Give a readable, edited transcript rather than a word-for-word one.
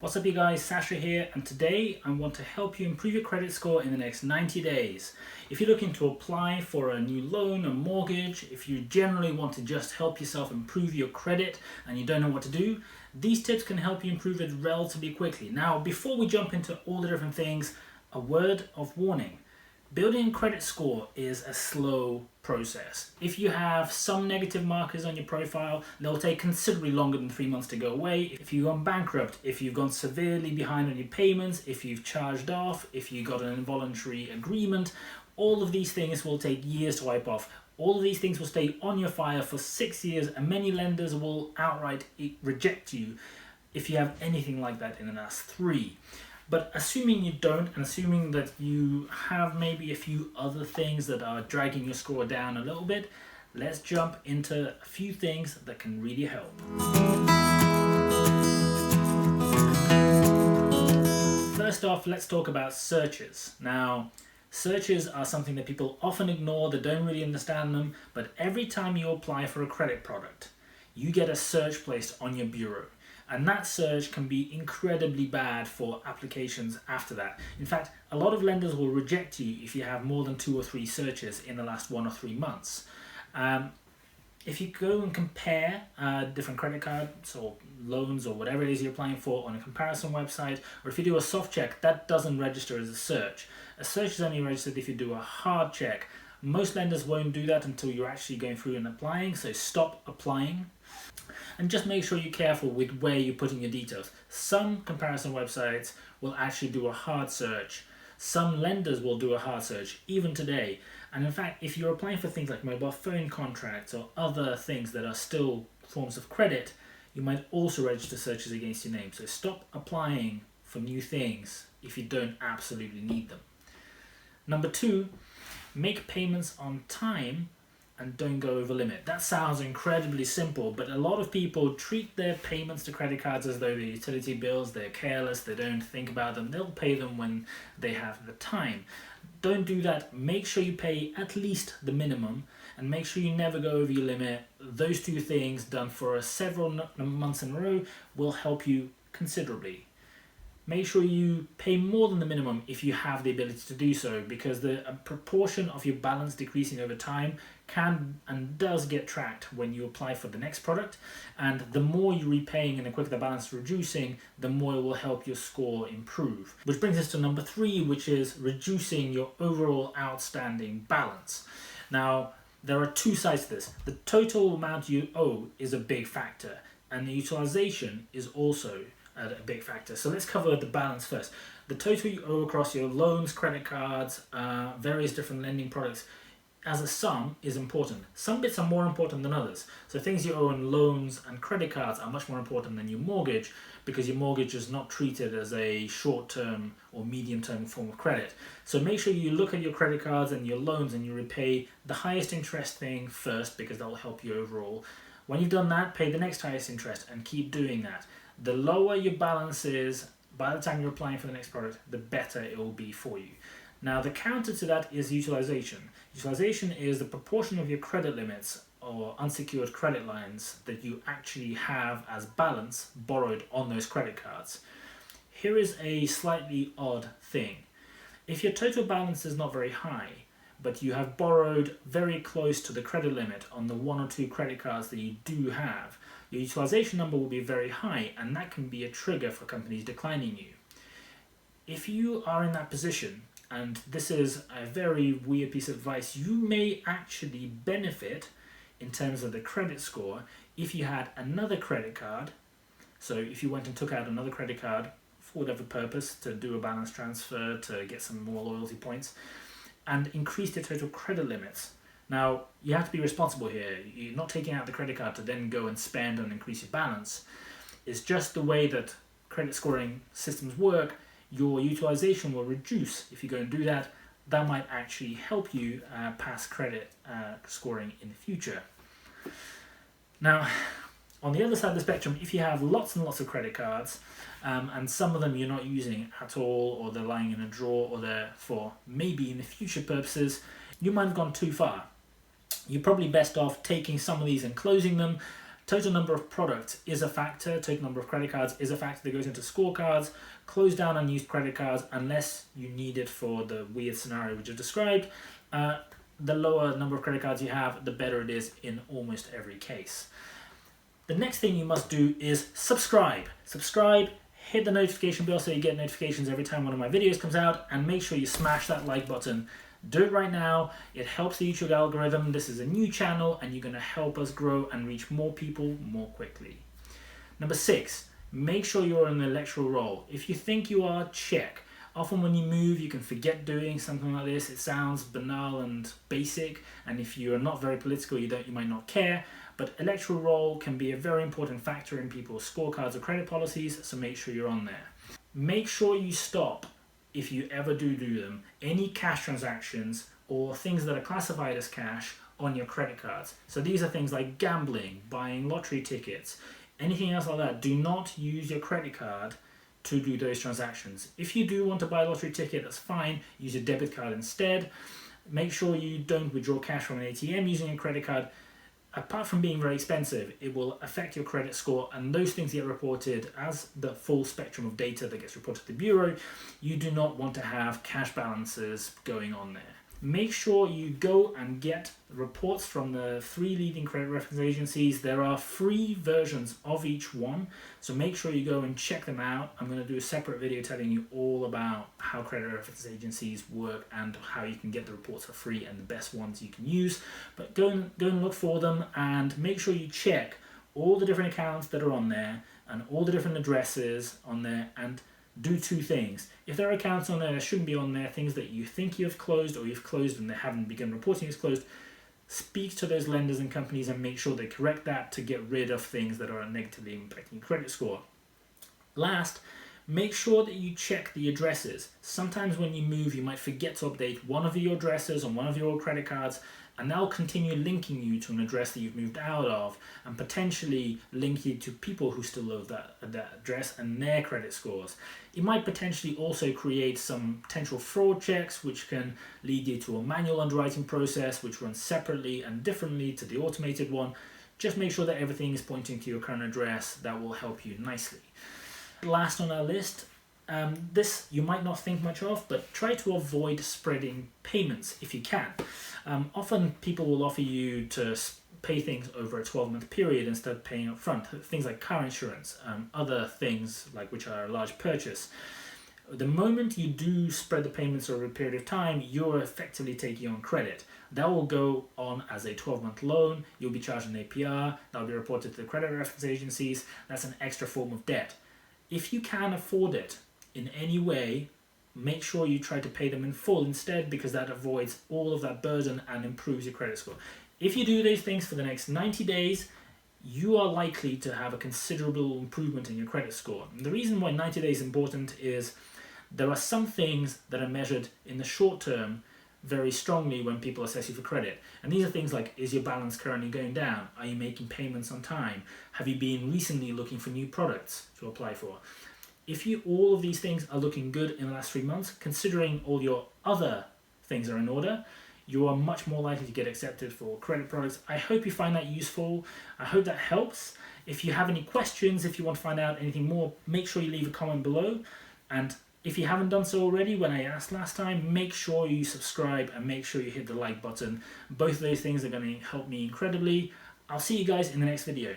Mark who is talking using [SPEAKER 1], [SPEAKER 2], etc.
[SPEAKER 1] What's up you guys, Sasha here, and today I want to help you improve your credit score in the next 90 days. If you're looking to apply for a new loan, a mortgage, if you generally want to just help yourself improve your credit and you don't know what to do, these tips can help you improve it relatively quickly. Now, before we jump into all the different things, a word of warning. Building a credit score is a slow process. If you have some negative markers on your profile, they'll take considerably longer than 3 months to go away. If you've gone bankrupt, if you've gone severely behind on your payments, if you've charged off, if you got an involuntary agreement, all of these things will take years to wipe off. All of these things will stay on your file for 6 years, and many lenders will outright reject you if you have anything like that in the last 3. But assuming you don't, and assuming that you have maybe a few other things that are dragging your score down a little bit, let's jump into a few things that can really help. First off, let's talk about searches. Now, searches are something that people often ignore, they don't really understand them, but every time you apply for a credit product, you get a search placed on your bureau. And that search can be incredibly bad for applications after that. In fact, a lot of lenders will reject you if you have more than 2 or 3 searches in the last 1 or 3 months. If you go and compare different credit cards or loans or whatever it is you're applying for on a comparison website, or if you do a soft check, that doesn't register as a search. A search is only registered if you do a hard check. Most lenders won't do that until you're actually going through and applying, so stop applying. And just make sure you're careful with where you're putting your details. Some comparison websites will actually do a hard search. Some lenders will do a hard search, even today. And in fact, if you're applying for things like mobile phone contracts or other things that are still forms of credit, you might also register searches against your name. So stop applying for new things if you don't absolutely need them. Number 2, make payments on time and don't go over limit. That sounds incredibly simple, but a lot of people treat their payments to credit cards as though they're utility bills. They're careless, they don't think about them. They'll pay them when they have the time. Don't do that. Make sure you pay at least the minimum and make sure you never go over your limit. Those 2 things done for several months in a row will help you considerably. Make sure you pay more than the minimum if you have the ability to do so, because the proportion of your balance decreasing over time can and does get tracked when you apply for the next product. And the more you're repaying and the quicker the balance is reducing, the more it will help your score improve. Which brings us to number 3, which is reducing your overall outstanding balance. Now, there are 2 sides to this. The total amount you owe is a big factor, and the utilization is also a big factor. So let's cover the balance first. The total you owe across your loans, credit cards, various different lending products as a sum is important. Some bits are more important than others. So things you owe in loans and credit cards are much more important than your mortgage, because your mortgage is not treated as a short-term or medium-term form of credit. So make sure you look at your credit cards and your loans and you repay the highest interest thing first, because that will help you overall. When you've done that, pay the next highest interest and keep doing that. The lower your balance is, by the time you're applying for the next product, the better it will be for you. Now, the counter to that is utilization. Utilization is the proportion of your credit limits or unsecured credit lines that you actually have as balance borrowed on those credit cards. Here is a slightly odd thing. If your total balance is not very high, but you have borrowed very close to the credit limit on the 1 or 2 credit cards that you do have, your utilization number will be very high, and that can be a trigger for companies declining you. If you are in that position, and this is a very weird piece of advice, you may actually benefit in terms of the credit score if you had another credit card. So if you went and took out another credit card for whatever purpose, to do a balance transfer, to get some more loyalty points, and increased your total credit limits. Now, you have to be responsible here. You're not taking out the credit card to then go and spend and increase your balance. It's just the way that credit scoring systems work. Your utilization will reduce if you go and do that. That might actually help you pass credit scoring in the future. Now, on the other side of the spectrum, if you have lots and lots of credit cards, and some of them you're not using at all, or they're lying in a drawer, or they're for maybe in the future purposes, you might have gone too far. You're probably best off taking some of these and closing them, Total number of products is a factor. Total number of credit cards is a factor that goes into scorecards. Close down unused credit cards unless you need it for the weird scenario which I described. The lower number of credit cards you have, the better it is in almost every case. The next thing you must do is subscribe. Subscribe, hit the notification bell so you get notifications every time one of my videos comes out, and make sure you smash that like button. Do it right now. It helps the YouTube algorithm. This is a new channel and you're going to help us grow and reach more people more quickly. Number 6, make sure you're in an electoral role. If you think you are, check. Often when you move, you can forget doing something like this. It sounds banal and basic, and if you're not very political, you might not care. But electoral roll can be a very important factor in people's scorecards or credit policies, so make sure you're on there. Make sure you stop, if you ever do them, any cash transactions or things that are classified as cash on your credit cards. So these are things like gambling, buying lottery tickets, anything else like that. Do not use your credit card to do those transactions. If you do want to buy a lottery ticket, that's fine. Use a debit card instead. Make sure you don't withdraw cash from an ATM using a credit card. Apart from being very expensive, it will affect your credit score, and those things get reported as the full spectrum of data that gets reported to the Bureau. You do not want to have cash balances going on there. Make sure you go and get reports from the 3 leading credit reference agencies. There are free versions of each one, so make sure you go and check them out. I'm going to do a separate video telling you all about how credit reference agencies work and how you can get the reports for free and the best ones you can use. But go and look for them, and make sure you check all the different accounts that are on there and all the different addresses on there, and do 2 things. If there are accounts on there that shouldn't be on there, things that you think you've closed or you've closed and they haven't begun reporting as closed, speak to those lenders and companies and make sure they correct that to get rid of things that are negatively impacting your credit score. Last, make sure that you check the addresses. Sometimes when you move, you might forget to update one of your addresses on one of your credit cards, and they'll continue linking you to an address that you've moved out of, and potentially link you to people who still owe that address and their credit scores. It might potentially also create some potential fraud checks, which can lead you to a manual underwriting process, which runs separately and differently to the automated one. Just make sure that everything is pointing to your current address. That will help you nicely. Last on our list, this you might not think much of, but try to avoid spreading payments if you can. Often people will offer you to pay things over a 12-month period instead of paying up front. Things like car insurance, other things like which are a large purchase. The moment you do spread the payments over a period of time, you're effectively taking on credit. That will go on as a 12-month loan. You'll be charged an APR. That will be reported to the credit reference agencies. That's an extra form of debt. If you can afford it in any way, make sure you try to pay them in full instead, because that avoids all of that burden and improves your credit score. If you do these things for the next 90 days, you are likely to have a considerable improvement in your credit score. And the reason why 90 days is important is there are some things that are measured in the short term very strongly when people assess you for credit. And these are things like, is your balance currently going down? Are you making payments on time? Have you been recently looking for new products to apply for? If all of these things are looking good in the last 3 months, considering all your other things are in order, you are much more likely to get accepted for credit products. I hope you find that useful. I hope that helps. If you have any questions, if you want to find out anything more, make sure you leave a comment below. And if you haven't done so already, when I asked last time, make sure you subscribe and make sure you hit the like button. Both of those things are going to help me incredibly. I'll see you guys in the next video.